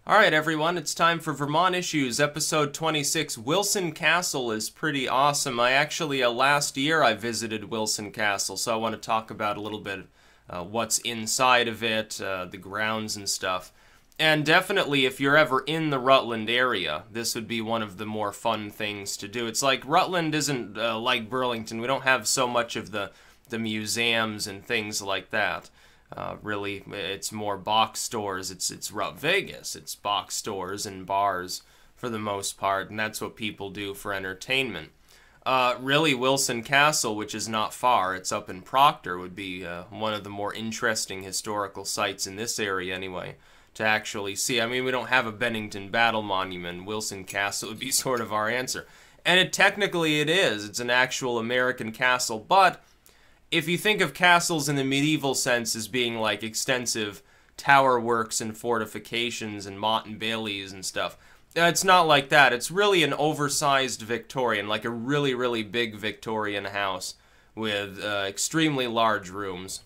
Alright everyone, it's time for Vermont Issues, episode 26. Wilson Castle is pretty awesome. Last year I visited Wilson Castle, so I want to talk about a little bit what's inside of it, the grounds and stuff. And definitely, if you're ever in the Rutland area, this would be one of the more fun things to do. It's like Rutland isn't like Burlington. We don't have so much of the museums and things like that. Really, it's more box stores. It's Vegas. It's box stores and bars for the most part, and that's what people do for entertainment. Really, Wilson Castle, which is not far, it's up in Proctor, would be one of the more interesting historical sites in this area anyway, to actually see. I mean, we don't have a Bennington Battle Monument. Wilson Castle would be sort of our answer. And technically it is. It's an actual American castle, but if you think of castles in the medieval sense as being like extensive tower works and fortifications and motte and baileys and stuff, it's not like that. It's really an oversized Victorian, like a really, really big Victorian house with extremely large rooms.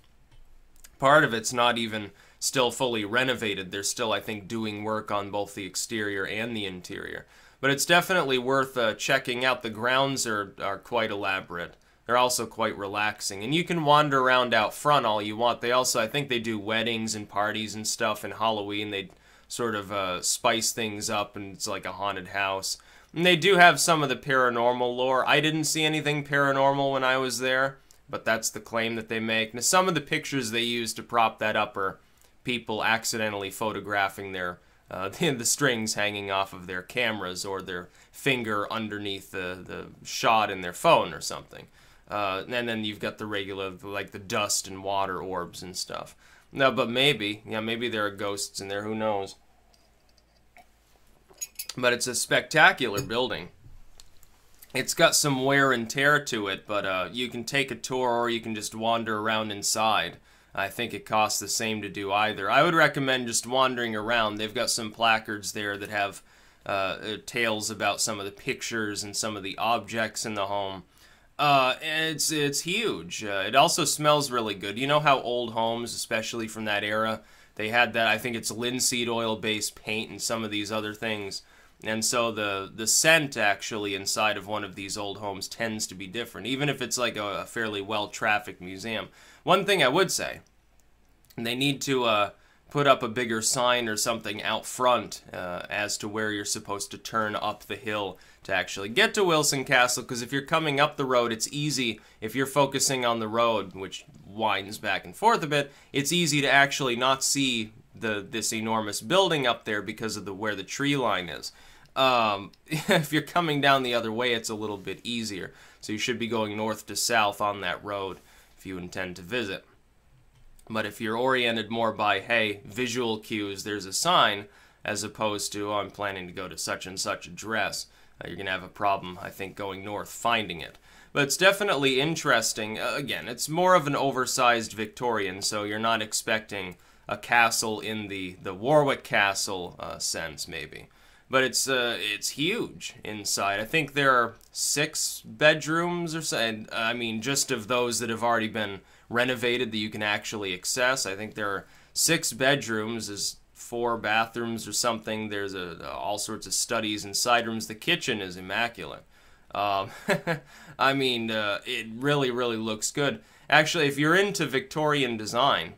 Part of it's not even still fully renovated. They're still, I think, doing work on both the exterior and the interior. But it's definitely worth checking out. The grounds are quite elaborate. They're also quite relaxing, and you can wander around out front all you want. They also, I think they do weddings and parties and stuff, and Halloween they sort of spice things up, and it's like a haunted house. And they do have some of the paranormal lore. I didn't see anything paranormal when I was there, but that's the claim that they make. Now, some of the pictures they use to prop that up are people accidentally photographing their the strings hanging off of their cameras, or their finger underneath the shot in their phone or something. And then you've got the regular, like the dust and water orbs and stuff. No, but maybe there are ghosts in there, who knows. But it's a spectacular building. It's got some wear and tear to it, but you can take a tour or you can just wander around inside. I think it costs the same to do either. I would recommend just wandering around. They've got some placards there that have tales about some of the pictures and some of the objects in the home. And it's huge. It also smells really good. You know how old homes, especially from that era, they had that, I think it's linseed oil-based paint and some of these other things. And so the scent actually inside of one of these old homes tends to be different, even if it's like a fairly well-trafficked museum. One thing I would say, they need to put up a bigger sign or something out front as to where you're supposed to turn up the hill to actually get to Wilson Castle, because if you're coming up the road, it's easy, if you're focusing on the road, which winds back and forth a bit, it's easy to actually not see this enormous building up there because of where the tree line is. If you're coming down the other way, it's a little bit easier, so you should be going north to south on that road if you intend to visit. But if you're oriented more by, hey, visual cues, there's a sign, as opposed to, oh, I'm planning to go to such and such address, you're going to have a problem, I think, going north, finding it. But it's definitely interesting. Again, it's more of an oversized Victorian, so you're not expecting a castle in the Warwick Castle sense, maybe. But it's huge inside. I think there are 6 bedrooms or so. I mean, just of those that have already been renovated that you can actually access. I think there are 6 bedrooms. There's 4 bathrooms or something. There's all sorts of studies and side rooms. The kitchen is immaculate. I mean, it really, really looks good. Actually, if you're into Victorian design,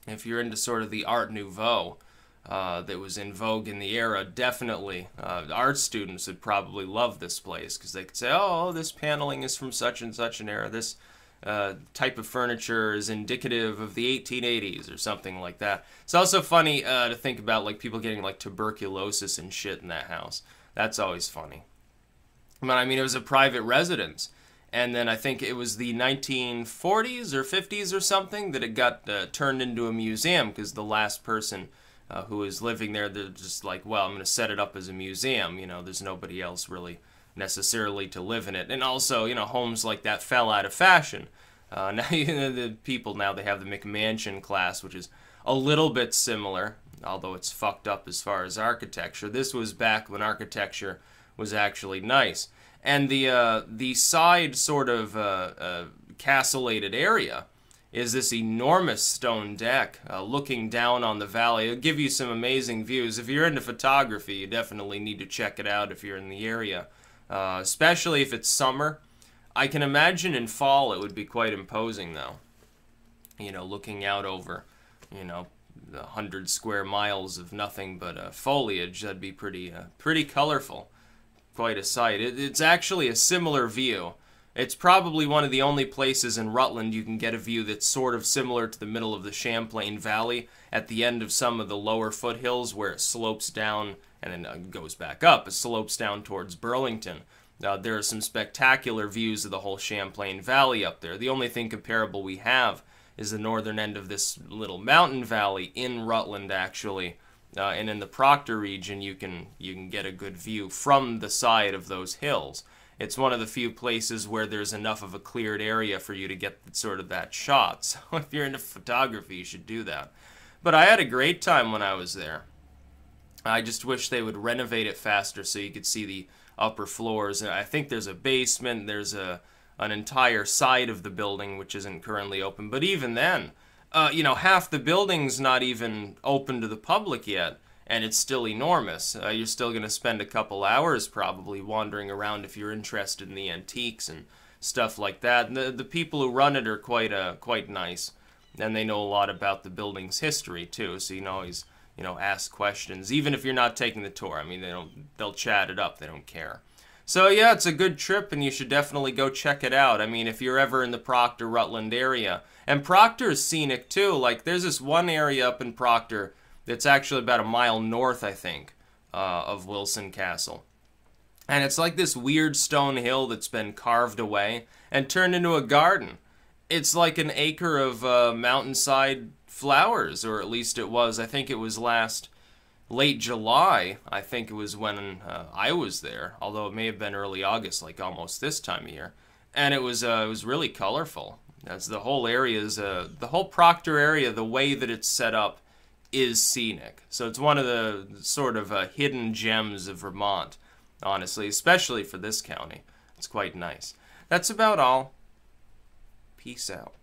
if you're into sort of the Art Nouveau that was in vogue in the era, definitely art students would probably love this place, because they could say, oh, this paneling is from such and such an era. This type of furniture is indicative of the 1880s or something like that. It's also funny to think about, like, people getting like tuberculosis and shit in that house. That's always funny. But I mean, it was a private residence, and then I think it was the 1940s or 50s or something that it got turned into a museum, because the last person who was living there, they're just like, well, I'm going to set it up as a museum. You know, there's nobody else really necessarily to live in it. And also, you know, homes like that fell out of fashion. Now, you know, the people now, they have the McMansion class, which is a little bit similar, although it's fucked up as far as architecture. This was back when architecture was actually nice. And the side sort of castellated area is this enormous stone deck looking down on the valley. It'll give you some amazing views. If you're into photography, you definitely need to check it out if you're in the area, especially if it's summer. I can imagine in fall it would be quite imposing, though. You know, looking out over, you know, 100 square miles of nothing but foliage, that'd be pretty colorful. Quite a sight. It's actually a similar view. It's probably one of the only places in Rutland you can get a view that's sort of similar to the middle of the Champlain Valley at the end of some of the lower foothills where it slopes down and then goes back up. It slopes down towards Burlington. There are some spectacular views of the whole Champlain Valley up there. The only thing comparable we have is the northern end of this little mountain valley in Rutland, actually. And in the Proctor region, you can get a good view from the side of those hills. It's one of the few places where there's enough of a cleared area for you to get sort of that shot. So if you're into photography, you should do that. But I had a great time when I was there. I just wish they would renovate it faster so you could see the upper floors. I think there's a basement, there's an entire side of the building which isn't currently open. But even then, you know, half the building's not even open to the public yet, and it's still enormous. You're still going to spend a couple hours probably wandering around if you're interested in the antiques and stuff like that. And the people who run it are quite nice, and they know a lot about the building's history too. So you can always, you know, ask questions, even if you're not taking the tour. I mean, they'll chat it up. They don't care. So yeah, it's a good trip, and you should definitely go check it out. I mean, if you're ever in the Proctor, Rutland area. And Proctor is scenic too. Like, there's this one area up in Proctor that's actually about a mile north, I think, of Wilson Castle. And it's like this weird stone hill that's been carved away and turned into a garden. It's like an acre of mountainside flowers, or at least it was. I think it was late July, I think it was when I was there, although it may have been early August, like almost this time of year. And it was really colorful. As the whole area is, the whole Proctor area, the way that it's set up is scenic. So it's one of the sort of hidden gems of Vermont, honestly, especially for this county. It's quite nice. That's about all. Peace out.